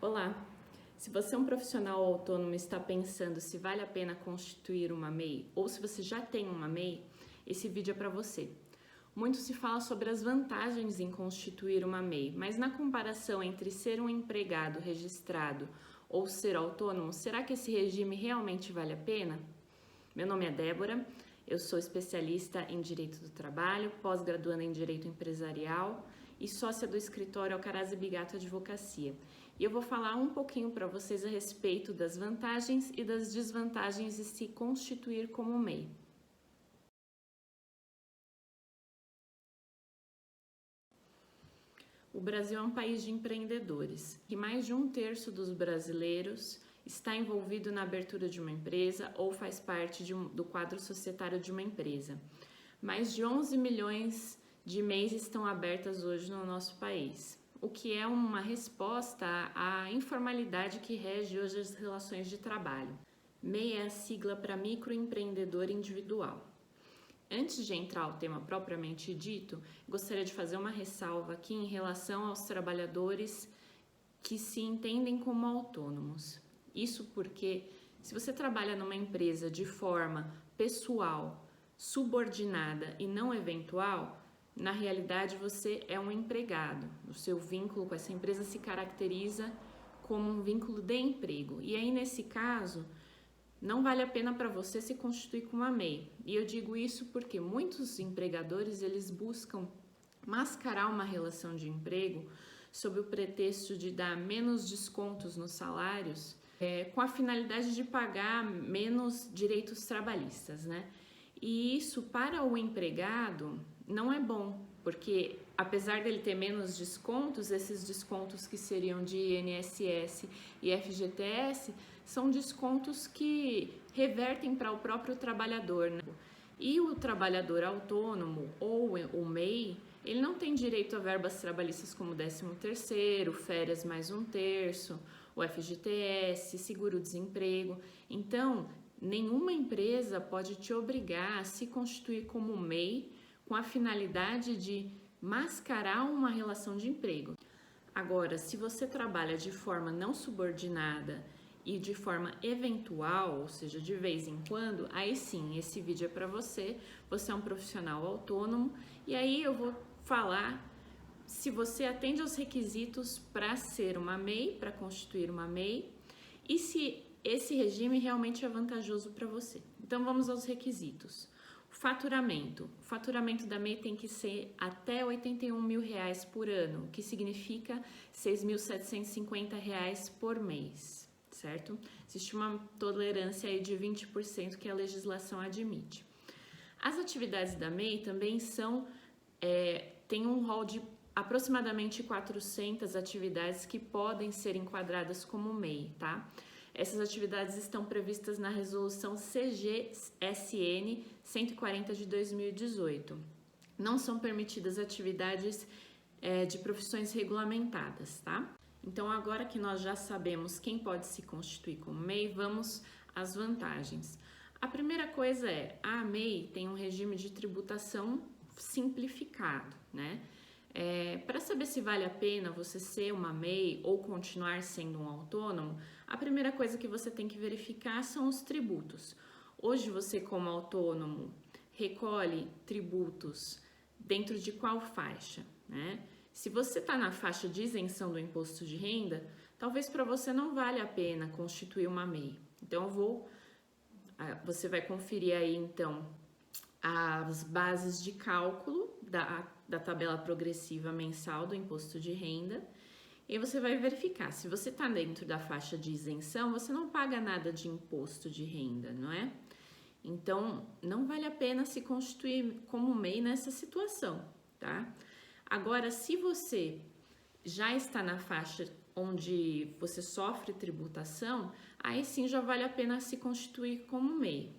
Olá! Se você é um profissional autônomo e está pensando se vale a pena constituir uma MEI ou se você já tem uma MEI, esse vídeo é para você. Muito se fala sobre as vantagens em constituir uma MEI, mas na comparação entre ser um empregado registrado ou ser autônomo, será que esse regime realmente vale a pena? Meu nome é Débora, eu sou especialista em Direito do Trabalho, pós-graduanda em Direito Empresarial e sócia do escritório Alcaraz e Bigato Advocacia. E eu vou falar um pouquinho para vocês a respeito das vantagens e das desvantagens de se constituir como MEI. O Brasil é um país de empreendedores e mais de 1/3 dos brasileiros está envolvido na abertura de uma empresa ou faz parte do quadro societário de uma empresa. Mais de 11 milhões de MEIs estão abertas hoje no nosso país, o que é uma resposta à informalidade que rege hoje as relações de trabalho. MEI é a sigla para microempreendedor individual. Antes de entrar ao tema propriamente dito, gostaria de fazer uma ressalva aqui em relação aos trabalhadores que se entendem como autônomos. Isso porque, se você trabalha numa empresa de forma pessoal, subordinada e não eventual, na realidade você é um empregado. O seu vínculo com essa empresa se caracteriza como um vínculo de emprego. E aí, nesse caso, não vale a pena para você se constituir como uma MEI. E eu digo isso porque muitos empregadores, eles buscam mascarar uma relação de emprego sob o pretexto de dar menos descontos nos salários, com a finalidade de pagar menos direitos trabalhistas, né? E isso, para o empregado, não é bom, porque apesar dele ter menos descontos, esses descontos que seriam de INSS e FGTS são descontos que revertem para o próprio trabalhador, né? E o trabalhador autônomo ou o MEI, ele não tem direito a verbas trabalhistas como 13º, férias mais 1/3, o FGTS, seguro-desemprego. Então, nenhuma empresa pode te obrigar a se constituir como MEI com a finalidade de mascarar uma relação de emprego. Agora, se você trabalha de forma não subordinada e de forma eventual, ou seja, de vez em quando, aí sim, esse vídeo é para você. Você é um profissional autônomo e aí eu vou falar se você atende aos requisitos para ser uma MEI, para constituir uma MEI, e se esse regime realmente é vantajoso para você. Então vamos aos requisitos. Faturamento. O faturamento da MEI tem que ser até R$81 mil por ano, que significa R$6.750 por mês, certo? Existe uma tolerância aí de 20% que a legislação admite. As atividades da MEI também tem um rol de aproximadamente 400 atividades que podem ser enquadradas como MEI, tá? Essas atividades estão previstas na resolução CGSN 140 de 2018. Não são permitidas atividades de profissões regulamentadas, tá? Então, agora que nós já sabemos quem pode se constituir como MEI, vamos às vantagens. A primeira coisa a MEI tem um regime de tributação simplificado, né? Para saber se vale a pena você ser uma MEI ou continuar sendo um autônomo, a primeira coisa que você tem que verificar são os tributos. Hoje você, como autônomo, recolhe tributos dentro de qual faixa, né? Se você está na faixa de isenção do imposto de renda, talvez para você não vale a pena constituir uma MEI. Então você vai conferir aí então as bases de cálculo da tabela progressiva mensal do imposto de renda e você vai verificar. Se você está dentro da faixa de isenção, você não paga nada de imposto de renda, não é? Então, não vale a pena se constituir como MEI nessa situação, tá? Agora, se você já está na faixa onde você sofre tributação, aí sim já vale a pena se constituir como MEI.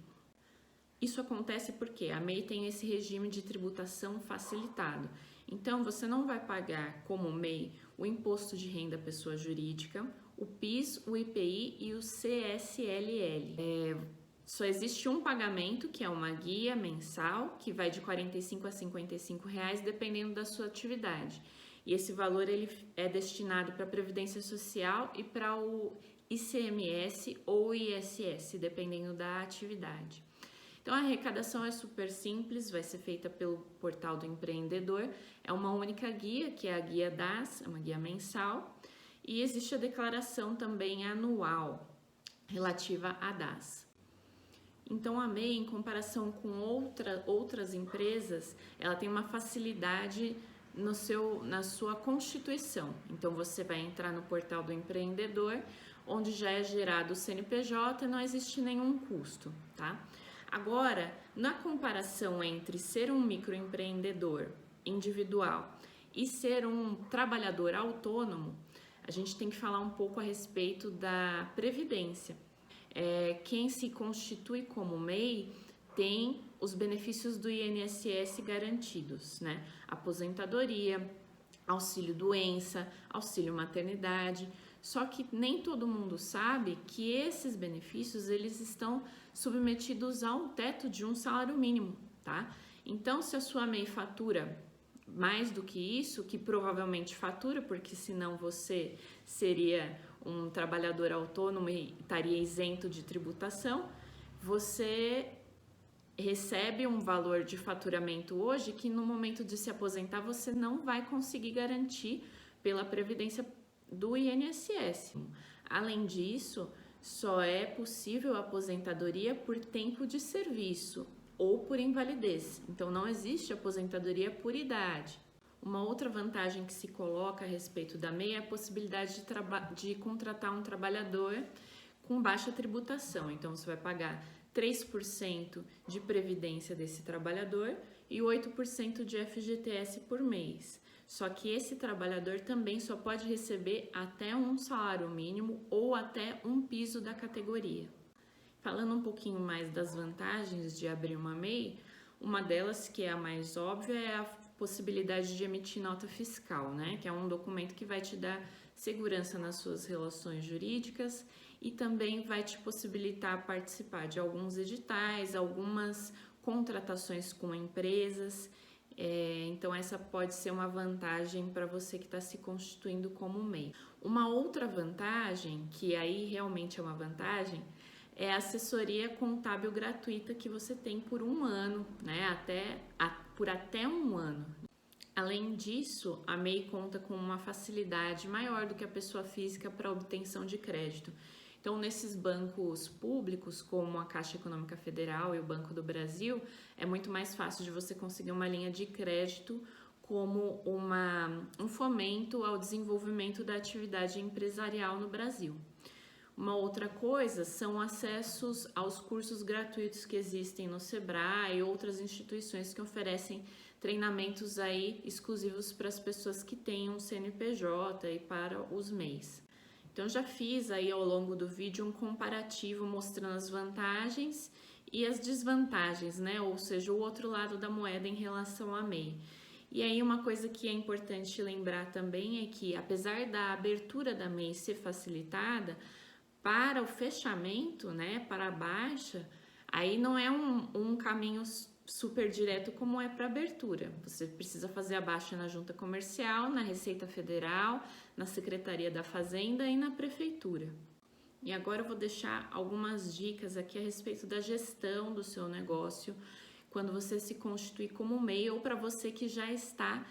Isso acontece porque a MEI tem esse regime de tributação facilitado. Então, você não vai pagar como MEI o imposto de renda pessoa jurídica, o PIS, o IPI e o CSLL. Só existe um pagamento, que é uma guia mensal, que vai de R$45 a R$55, dependendo da sua atividade. e esse valor ele é destinado para a Previdência Social e para o ICMS ou ISS, dependendo da atividade. Então, a arrecadação é super simples, vai ser feita pelo portal do empreendedor, é uma única guia, que é a guia DAS, é uma guia mensal, e existe a declaração também anual relativa à DAS. Então, a MEI, em comparação com outras empresas, ela tem uma facilidade na sua constituição. Então, você vai entrar no portal do empreendedor, onde já é gerado o CNPJ, não existe nenhum custo, tá? Agora, na comparação entre ser um microempreendedor individual e ser um trabalhador autônomo, a gente tem que falar um pouco a respeito da previdência. Quem se constitui como MEI tem os benefícios do INSS garantidos, né? Aposentadoria, auxílio doença, auxílio maternidade. Só que nem todo mundo sabe que esses benefícios eles estão submetidos ao teto de um salário mínimo, tá? Então, se a sua MEI fatura mais do que isso, que provavelmente fatura, porque senão você seria um trabalhador autônomo e estaria isento de tributação, você recebe um valor de faturamento hoje que no momento de se aposentar você não vai conseguir garantir pela previdência do INSS. Além disso, só é possível a aposentadoria por tempo de serviço ou por invalidez. Então, não existe aposentadoria por idade. Uma outra vantagem que se coloca a respeito da MEI é a possibilidade de contratar um trabalhador com baixa tributação. Então, você vai pagar 3% de previdência desse trabalhador e 8% de FGTS por mês. Só que esse trabalhador também só pode receber até um salário mínimo ou até um piso da categoria. Falando um pouquinho mais das vantagens de abrir uma MEI, uma delas, que é a mais óbvia, é a possibilidade de emitir nota fiscal, né? Que é um documento que vai te dar segurança nas suas relações jurídicas e também vai te possibilitar participar de alguns editais, algumas contratações com empresas. Então, essa pode ser uma vantagem para você que está se constituindo como MEI. Uma outra vantagem, que aí realmente é uma vantagem, é a assessoria contábil gratuita que você tem por um ano, né? Por até um ano. Além disso, a MEI conta com uma facilidade maior do que a pessoa física para obtenção de crédito. Então, nesses bancos públicos, como a Caixa Econômica Federal e o Banco do Brasil, é muito mais fácil de você conseguir uma linha de crédito como um fomento ao desenvolvimento da atividade empresarial no Brasil. Uma outra coisa são acessos aos cursos gratuitos que existem no Sebrae e outras instituições que oferecem treinamentos aí exclusivos para as pessoas que têm um CNPJ e para os MEIs. Então, já fiz aí ao longo do vídeo um comparativo mostrando as vantagens e as desvantagens, né? Ou seja, o outro lado da moeda em relação à MEI. E aí, uma coisa que é importante lembrar também é que, apesar da abertura da MEI ser facilitada, para o fechamento, né, para a baixa, aí não é um caminho super direto como é para abertura. Você precisa fazer a baixa na Junta Comercial, na Receita Federal, na Secretaria da Fazenda e na Prefeitura. E agora eu vou deixar algumas dicas aqui a respeito da gestão do seu negócio quando você se constitui como MEI ou para você que já está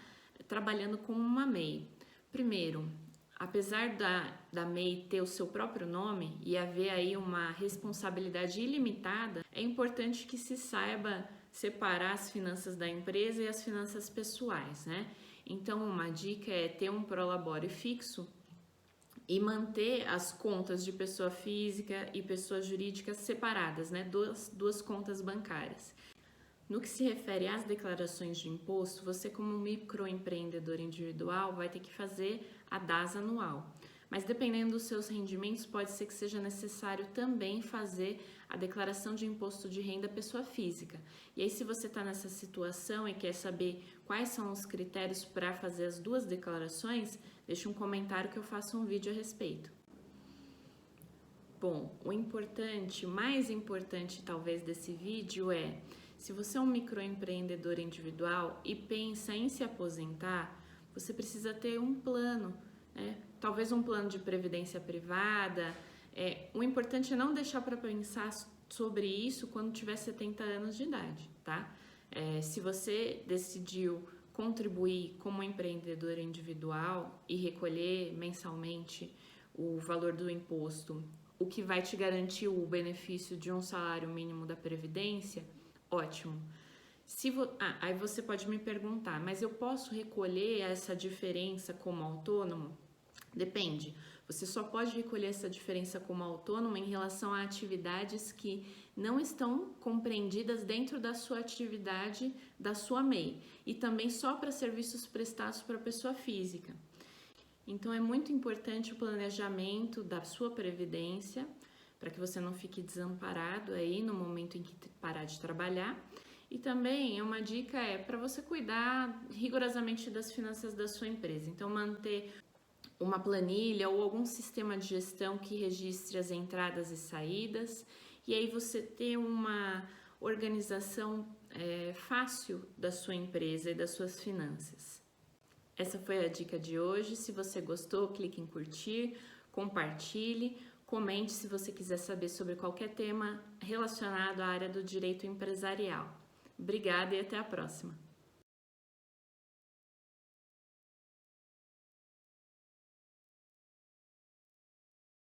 trabalhando como uma MEI. Primeiro, apesar da MEI ter o seu próprio nome e haver aí uma responsabilidade ilimitada, é importante que se saiba separar as finanças da empresa e as finanças pessoais, né? Então, uma dica é ter um prolabore fixo e manter as contas de pessoa física e pessoa jurídica separadas, né? Duas contas bancárias. No que se refere às declarações de imposto, você como microempreendedor individual vai ter que fazer a DAS anual. Mas dependendo dos seus rendimentos, pode ser que seja necessário também fazer a declaração de imposto de renda pessoa física. E aí, se você está nessa situação e quer saber quais são os critérios para fazer as duas declarações, deixe um comentário que eu faço um vídeo a respeito. Bom, o mais importante talvez desse vídeo é, se você é um microempreendedor individual e pensa em se aposentar, você precisa ter um plano, né? Talvez um plano de previdência privada. O importante é não deixar para pensar sobre isso quando tiver 70 anos de idade, tá? Se você decidiu contribuir como empreendedor individual e recolher mensalmente o valor do imposto, o que vai te garantir o benefício de um salário mínimo da Previdência, ótimo. Aí você pode me perguntar, mas eu posso recolher essa diferença como autônomo? Depende. Você só pode recolher essa diferença como autônomo em relação a atividades que não estão compreendidas dentro da sua atividade da sua MEI e também só para serviços prestados para pessoa física. Então é muito importante o planejamento da sua previdência para que você não fique desamparado aí no momento em que parar de trabalhar. E também uma dica para você cuidar rigorosamente das finanças da sua empresa. Então manter uma planilha ou algum sistema de gestão que registre as entradas e saídas, e aí você ter uma organização fácil da sua empresa e das suas finanças. Essa foi a dica de hoje. Se você gostou, clique em curtir, compartilhe, comente se você quiser saber sobre qualquer tema relacionado à área do direito empresarial. Obrigada e até a próxima!